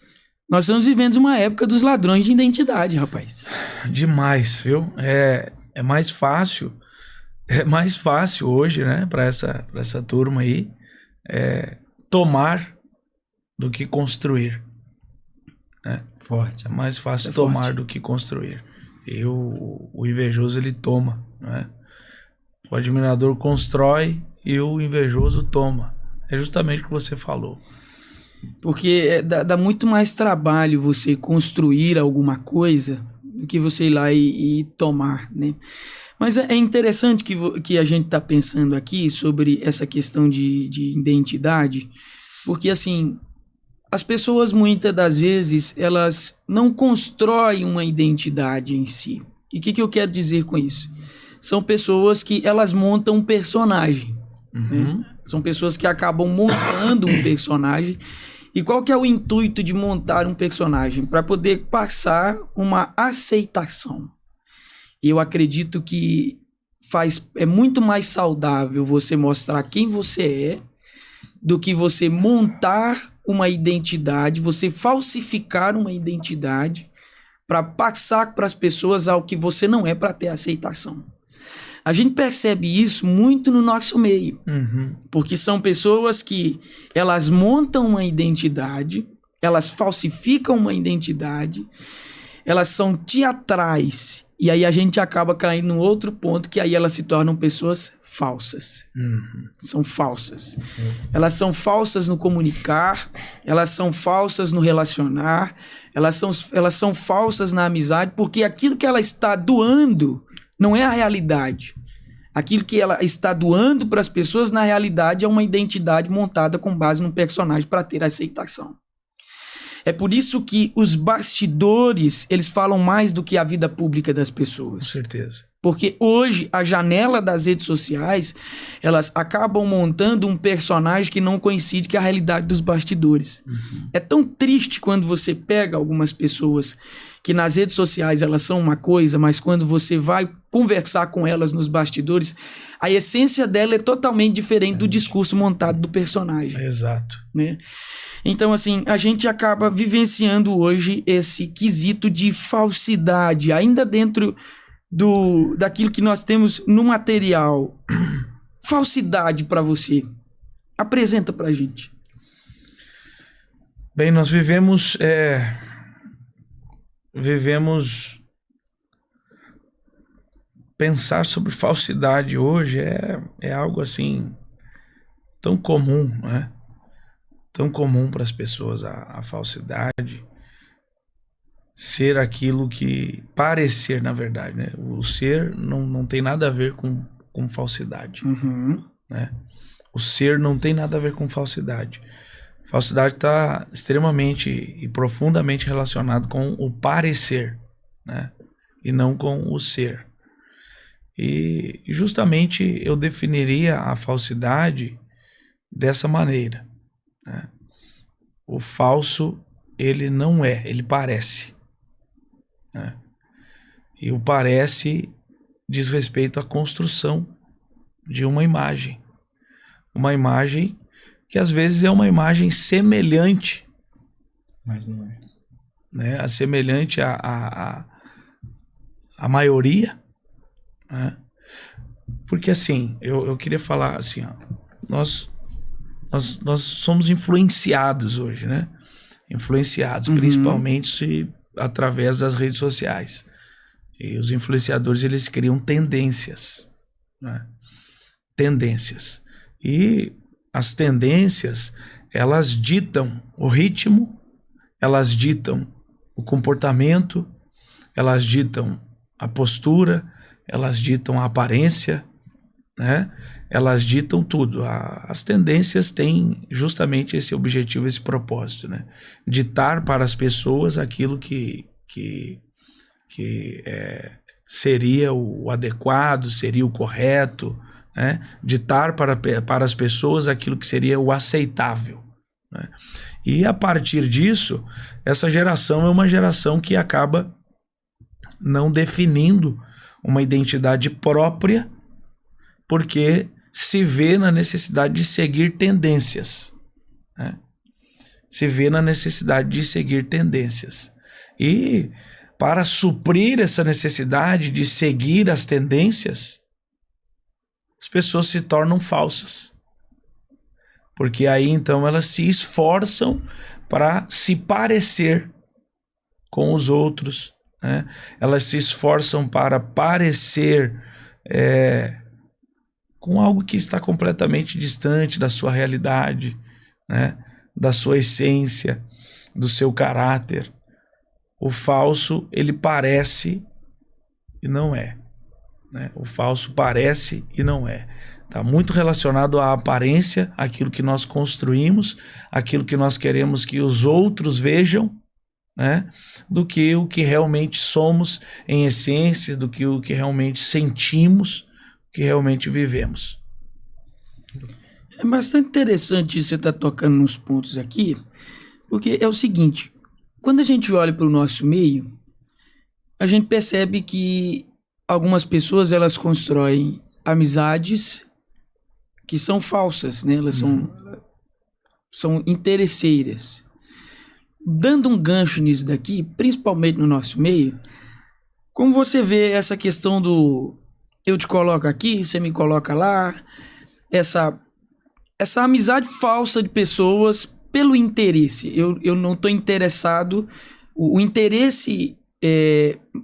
Nós estamos vivendo uma época dos ladrões de identidade, rapaz. Demais, viu? É mais fácil hoje, né, para essa turma aí, tomar do que construir, né? Forte. É mais fácil tomar do que construir. E o invejoso, ele toma, né? O admirador constrói e o invejoso toma. É justamente o que você falou. Porque dá muito mais trabalho você construir alguma coisa do que você ir lá e tomar, né? Mas é interessante que a gente está pensando aqui sobre essa questão de identidade, porque assim, as pessoas muitas das vezes, elas não constroem uma identidade em si. E o que eu quero dizer com isso? São pessoas que elas montam um personagem. Né? São pessoas que acabam montando um personagem. E qual que é o intuito de montar um personagem? Para poder passar uma aceitação. E eu acredito que é muito mais saudável você mostrar quem você é do que você montar uma identidade, você falsificar uma identidade para passar para as pessoas algo que você não é, para ter aceitação. A gente percebe isso muito no nosso meio, porque são pessoas que elas montam uma identidade, elas falsificam uma identidade, elas são teatrais, e aí a gente acaba caindo num outro ponto, que aí elas se tornam pessoas falsas. São falsas. Elas são falsas no comunicar, elas são falsas no relacionar, elas são falsas na amizade, porque aquilo que ela está doando não é a realidade. Aquilo que ela está doando para as pessoas, na realidade, é uma identidade montada com base num personagem para ter aceitação. É por isso que os bastidores, eles falam mais do que a vida pública das pessoas. Com certeza. Porque hoje, a janela das redes sociais, elas acabam montando um personagem que não coincide com a realidade dos bastidores. É tão triste quando você pega algumas pessoas que nas redes sociais elas são uma coisa, mas quando você vai conversar com elas nos bastidores, a essência dela é totalmente diferente do discurso montado do personagem. Exato. Né? Então, assim, a gente acaba vivenciando hoje esse quesito de falsidade, ainda dentro daquilo que nós temos no material. Falsidade para você. Apresenta pra gente. Bem, nós vivemos pensar sobre falsidade hoje é algo assim tão comum, né? Tão comum para as pessoas a falsidade ser aquilo que parecer, na verdade, né? O ser não tem nada a ver com falsidade, né? O ser não tem nada a ver com falsidade. Falsidade está extremamente e profundamente relacionado com o parecer, né? E não com o ser. E justamente eu definiria a falsidade dessa maneira, né? O falso, ele não é, ele parece, né? E o parece diz respeito à construção de uma imagem que às vezes é uma imagem semelhante, mas não é, né? Semelhante à maioria, né? Porque assim, eu queria falar assim, ó, nós somos influenciados hoje, né? Influenciados, principalmente através das redes sociais. E os influenciadores, eles criam tendências, né? Tendências. E as tendências, elas ditam o ritmo, elas ditam o comportamento, elas ditam a postura, elas ditam a aparência, né? Elas ditam tudo. As tendências têm justamente esse objetivo, esse propósito, né? Ditar para as pessoas aquilo que seria o adequado, seria o correto, né? Ditar para as pessoas aquilo que seria o aceitável, né? E a partir disso, essa geração é uma geração que acaba não definindo uma identidade própria, porque se vê na necessidade de seguir tendências, né? Se vê na necessidade de seguir tendências. E para suprir essa necessidade de seguir as tendências, as pessoas se tornam falsas. Porque aí então elas se esforçam para se parecer com os outros, né? Elas se esforçam para parecer com algo que está completamente distante da sua realidade, né? Da sua essência, do seu caráter. O falso, ele parece e não é, né? O falso parece e não é. Está muito relacionado à aparência, aquilo que nós construímos, aquilo que nós queremos que os outros vejam, né? Do que o que realmente somos em essência, do que o que realmente sentimos, o que realmente vivemos. É bastante interessante você estar tocando nos pontos aqui, porque é o seguinte, quando a gente olha para o nosso meio, a gente percebe que algumas pessoas, elas constroem amizades que são falsas, né? Elas são interesseiras. Dando um gancho nisso daqui, principalmente no nosso meio, como você vê essa questão do eu te coloco aqui, você me coloca lá, essa amizade falsa de pessoas pelo interesse. Eu não estou interessado. O interesse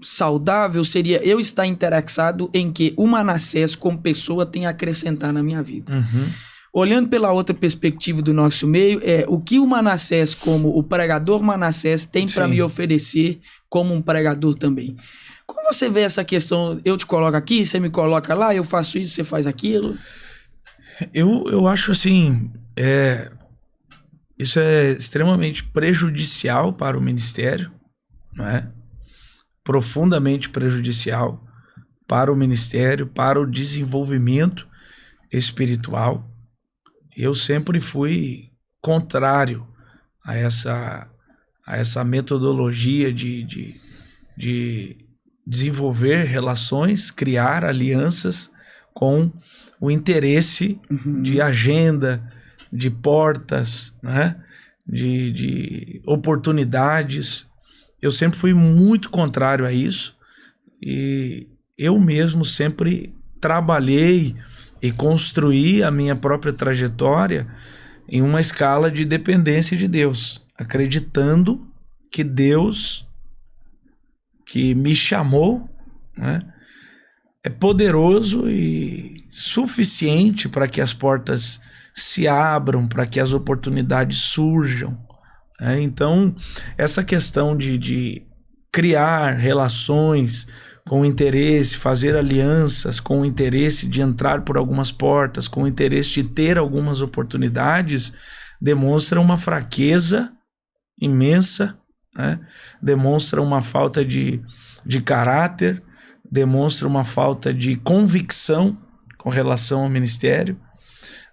saudável seria eu estar interessado em que o Manassés como pessoa tem a acrescentar na minha vida. Olhando pela outra perspectiva do nosso meio, o que o Manassés, como o pregador Manassés, tem para me oferecer como um pregador também. Como você vê essa questão, eu te coloco aqui, você me coloca lá, eu faço isso, você faz aquilo? Eu acho assim, isso é extremamente prejudicial para o ministério, não é? Profundamente prejudicial para o ministério, para o desenvolvimento espiritual. Eu sempre fui contrário a essa metodologia de desenvolver relações, criar alianças com o interesse de agenda, de portas, né? de oportunidades. Eu sempre fui muito contrário a isso e eu mesmo sempre trabalhei e construí a minha própria trajetória em uma escala de dependência de Deus, acreditando que Deus, que me chamou, né, é poderoso e suficiente para que as portas se abram, para que as oportunidades surjam. Então, essa questão de criar relações com interesse, fazer alianças com o interesse de entrar por algumas portas, com o interesse de ter algumas oportunidades, demonstra uma fraqueza imensa, né? Demonstra uma falta de caráter, demonstra uma falta de convicção com relação ao ministério,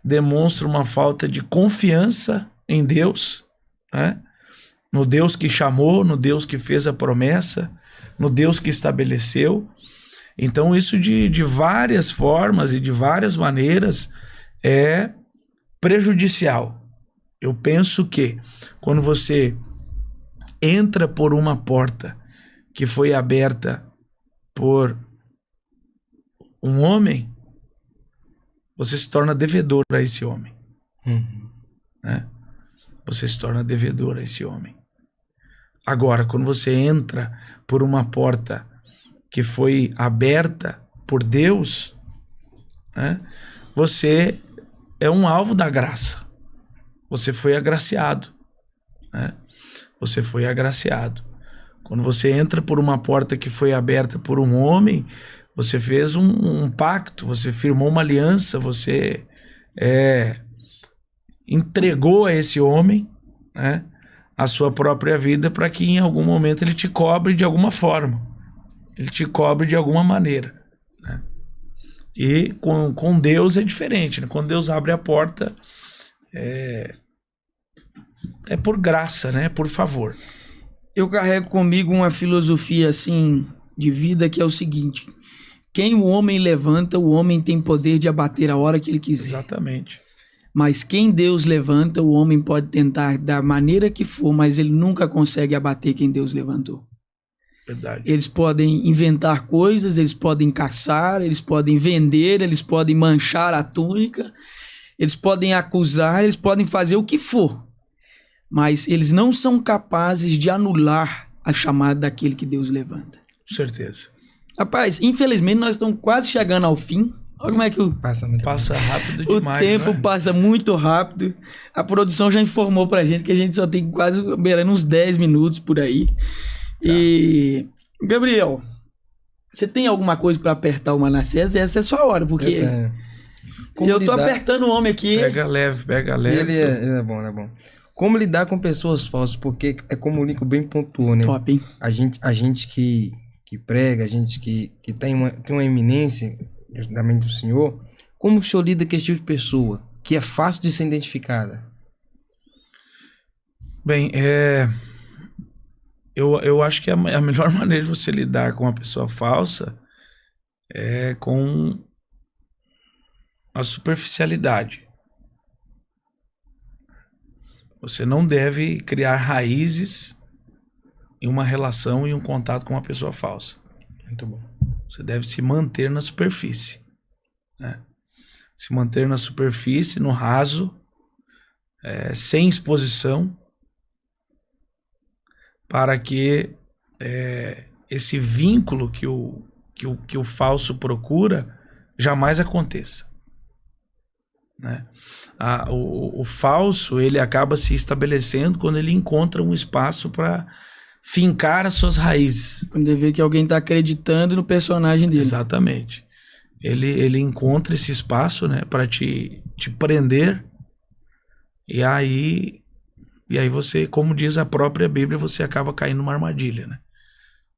demonstra uma falta de confiança em Deus, né? No Deus que chamou, no Deus que fez a promessa, no Deus que estabeleceu. Então isso de várias formas e de várias maneiras é prejudicial. Eu penso que quando você entra por uma porta que foi aberta por um homem, você se torna devedor a esse homem. Né? Você se torna devedor a esse homem. Agora, quando você entra por uma porta que foi aberta por Deus, né, você é um alvo da graça. Você foi agraciado. Né? Você foi agraciado. Quando você entra por uma porta que foi aberta por um homem, você fez um pacto, você firmou uma aliança, você entregou a esse homem, né, a sua própria vida para que em algum momento ele te cobre de alguma forma. Ele te cobre de alguma maneira. Né? E com Deus é diferente. Né? Quando Deus abre a porta, é por graça, né? Por favor. Eu carrego comigo uma filosofia assim de vida que é o seguinte: quem o homem levanta, o homem tem poder de abater a hora que ele quiser. Exatamente. Mas quem Deus levanta, o homem pode tentar da maneira que for, mas ele nunca consegue abater quem Deus levantou. Verdade. Eles podem inventar coisas, eles podem caçar, eles podem vender, eles podem manchar a túnica, eles podem acusar, eles podem fazer o que for. Mas eles não são capazes de anular a chamada daquele que Deus levanta. Com certeza. Rapaz, infelizmente nós estamos quase chegando ao fim. Olha como é que passa rápido demais. O tempo passa muito rápido. A produção já informou pra gente que a gente só tem quase beirando uns 10 minutos por aí. Tá. E... Gabriel, você tem alguma coisa pra apertar o Manassés? Essa é sua hora, porque... Eu tô apertando o homem aqui. Pega leve. Ele é bom. Como lidar com pessoas falsas? Porque é como o Lincoln bem pontuou, né? Top, hein? A gente que prega, a gente que tem uma eminência da mente do Senhor, como o senhor lida com esse tipo de pessoa, que é fácil de ser identificada? Bem, eu acho que a melhor maneira de você lidar com uma pessoa falsa é com a superficialidade. Você não deve criar raízes em uma relação e um contato com uma pessoa falsa. Muito bom. Você deve se manter na superfície, né? Se manter na superfície, no raso, sem exposição, para que esse vínculo que o falso procura jamais aconteça, né? O falso, ele acaba se estabelecendo quando ele encontra um espaço para fincar as suas raízes. Quando ele vê que alguém está acreditando no personagem dele. Exatamente. Ele encontra esse espaço, né, para te prender, e aí você, como diz a própria Bíblia, você acaba caindo numa armadilha, né?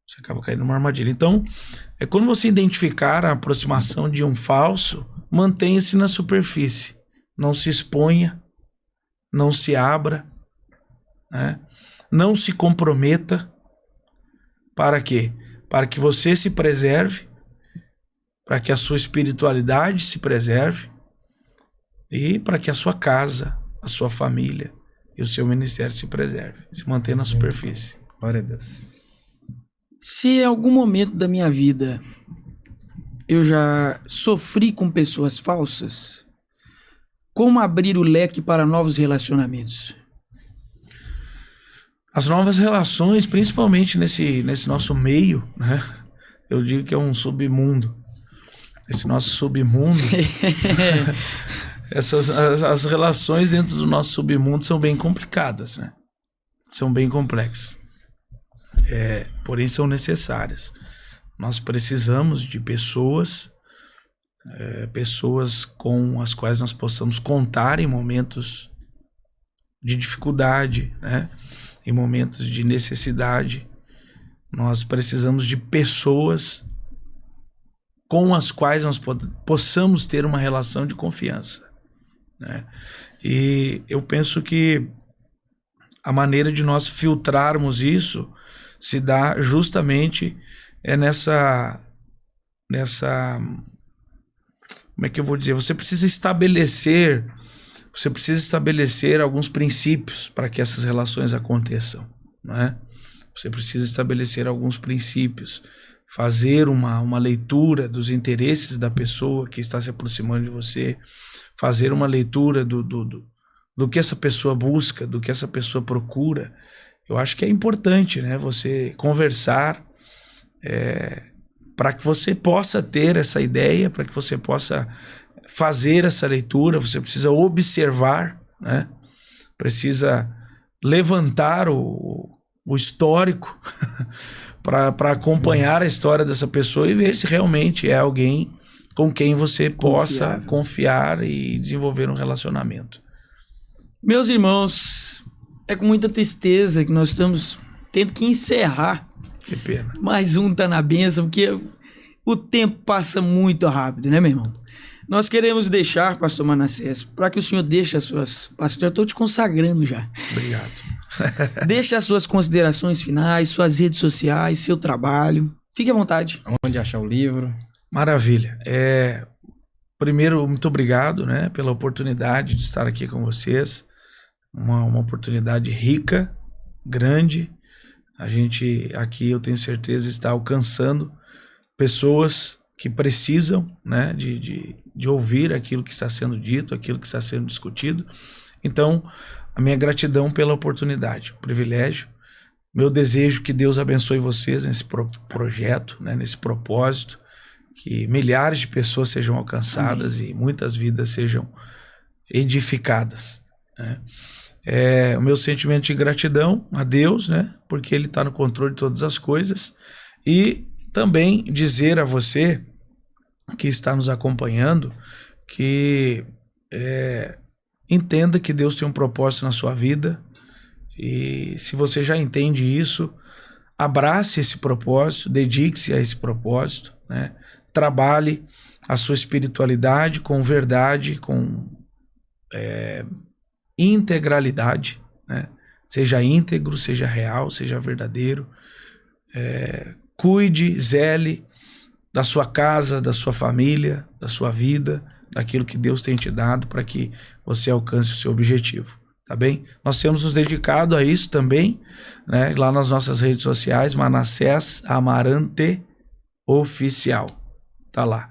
Você acaba caindo numa armadilha. Então, quando você identificar a aproximação de um falso, mantenha-se na superfície. Não se exponha, não se abra, né? Não se comprometa. Para quê? Para que você se preserve, para que a sua espiritualidade se preserve e para que a sua casa, a sua família e o seu ministério se preserve. Se mantenha na superfície. Glória a Deus. Se em algum momento da minha vida eu já sofri com pessoas falsas, como abrir o leque para novos relacionamentos? As novas relações, principalmente nesse nosso meio, né? Eu digo que é um submundo. Esse nosso submundo... as relações dentro do nosso submundo são bem complicadas, né? São bem complexas. Porém, são necessárias. Nós precisamos de pessoas com as quais nós possamos contar em momentos de dificuldade, né? Em momentos de necessidade. Nós precisamos de pessoas com as quais nós possamos ter uma relação de confiança, né? E eu penso que a maneira de nós filtrarmos isso se dá justamente nessa como é que eu vou dizer? Você precisa estabelecer alguns princípios para que essas relações aconteçam, não é? Você precisa estabelecer alguns princípios, fazer uma leitura dos interesses da pessoa que está se aproximando de você, fazer uma leitura do que essa pessoa busca, do que essa pessoa procura. Eu acho que é importante, né? Você conversar para que você possa ter essa ideia, para que você possa fazer essa leitura. Você precisa observar, né? Precisa levantar o histórico para acompanhar a história dessa pessoa e ver se realmente é alguém com quem você possa confiar e desenvolver um relacionamento. Meus irmãos, é com muita tristeza que nós estamos tendo que encerrar. Que pena. Mais um Tá na Bênção, porque o tempo passa muito rápido, né, meu irmão? Nós queremos deixar, pastor Manassés, para que o senhor deixe as suas... Pastor, eu estou te consagrando já. Obrigado. Deixe as suas considerações finais, suas redes sociais, seu trabalho. Fique à vontade. Onde achar o livro? Maravilha. Primeiro, muito obrigado, né, pela oportunidade de estar aqui com vocês. Uma oportunidade rica, grande. A gente aqui, eu tenho certeza, está alcançando pessoas que precisam, né, de ouvir aquilo que está sendo dito, aquilo que está sendo discutido. Então, a minha gratidão pela oportunidade, o privilégio Meu desejo é que Deus abençoe vocês nesse projeto, né, nesse propósito, que milhares de pessoas sejam alcançadas. Amém. E muitas vidas sejam edificadas, né? O meu sentimento de gratidão a Deus, né, porque Ele está no controle de todas as coisas, e também dizer a você que está nos acompanhando que entenda que Deus tem um propósito na sua vida, e se você já entende isso, abrace esse propósito, dedique-se a esse propósito, né? Trabalhe a sua espiritualidade com verdade, com integralidade, né? Seja íntegro, seja real, seja verdadeiro. Cuide, zele da sua casa, da sua família, da sua vida, daquilo que Deus tem te dado para que você alcance o seu objetivo, tá bem? Nós temos nos dedicado a isso também, né? Lá nas nossas redes sociais, Manassés Amarante Oficial, tá lá.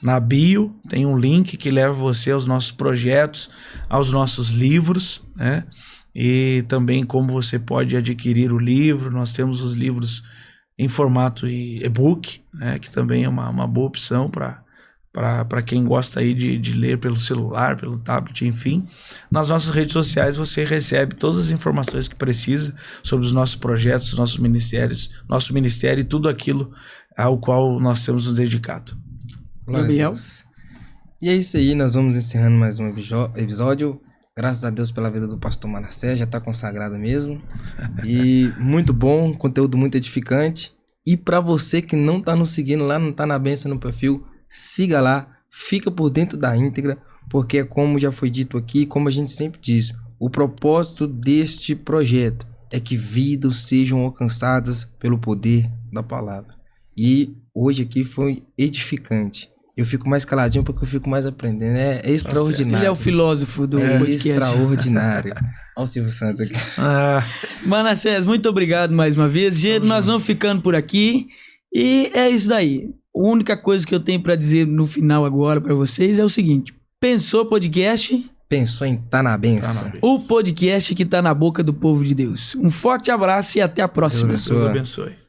Na bio tem um link que leva você aos nossos projetos, aos nossos livros, né? E também como você pode adquirir o livro. Nós temos os livros em formato e-book, né? Que também é uma boa opção para quem gosta aí de ler pelo celular, pelo tablet, enfim. Nas nossas redes sociais você recebe todas as informações que precisa sobre os nossos projetos, os nossos ministérios, nosso ministério e tudo aquilo ao qual nós temos nos dedicado. Gabriel. E é isso aí, nós vamos encerrando mais um episódio. Graças a Deus pela vida do pastor Manassés, já está consagrado mesmo. E muito bom, conteúdo muito edificante. E para você que não está nos seguindo lá, não está na bênção no perfil, siga lá, fica por dentro da íntegra, porque é como já foi dito aqui, como a gente sempre diz, o propósito deste projeto é que vidas sejam alcançadas pelo poder da palavra. E hoje aqui foi edificante. Eu fico mais caladinho porque eu fico mais aprendendo. É extraordinário. Ele é o filósofo do podcast. Extraordinário. Olha o Silvio Santos aqui. Manassés, muito obrigado mais uma vez. Gente, nós vamos ficando por aqui. E é isso daí. A única coisa que eu tenho para dizer no final agora para vocês é o seguinte. Pensou podcast? Pensou em Tá na Benção. O podcast que tá na boca do povo de Deus. Um forte abraço e até a próxima. Deus abençoe.